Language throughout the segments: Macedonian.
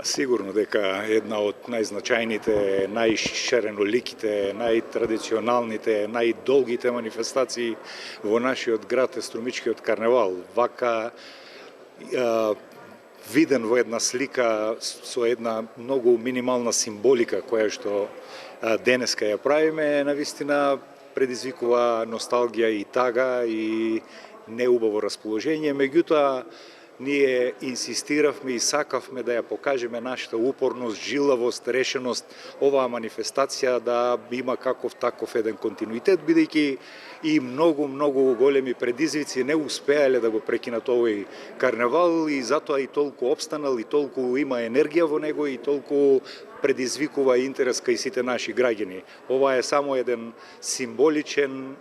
Сигурно дека една од најзначајните, најшареноликите, најтрадиционалните, најдолгите манифестации во нашиот град е Струмичкиот карневал. Вака виден во една слика со една многу минимална символика која што денеска ја правиме, навистина предизвикува носталгија и тага и неубаво расположение. Меѓутоа, ние инсистиравме и сакавме да ја покажеме нашата упорност, жилавост, решеност, оваа манифестација да има каков таков еден континуитет, бидејќи и многу големи предизвици не успеале да го прекинат овој карневал и затоа и толку опстанал, и толку има енергија во него, и толку предизвикува интерес кај сите наши граѓани. Ова е само една символична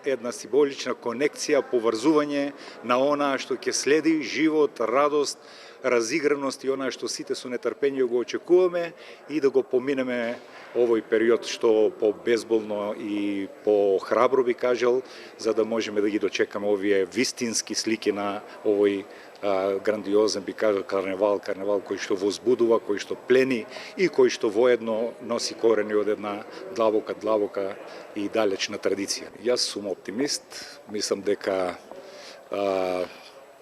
конекција, поврзување на онаа што ќе следи, живот, радост, разиграност и онаа што сите со нетрпение го очекуваме и да го поминеме овој период што по-безболно и по-храбро би кажал, за да можеме да ги дочекаме овие вистински слики на овој грандиозен би кажал карневал кој што возбудува, кој што плени и кој што воедно носи корени од една длабока и далечна традиција. Јас сум оптимист, мислам дека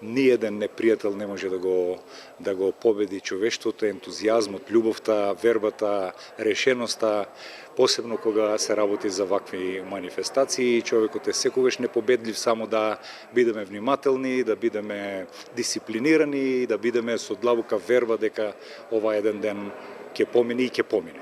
ниеден непријател не може да го победи човештвото, ентузијазмот, љубовта, вербата, решеноста, посебно кога се работи за вакви манифестации. Човекот е секогаш непобедлив, само да бидеме внимателни, да бидеме дисциплинирани, да бидеме со длабока верба дека ова еден ден ќе помине и ќе помине.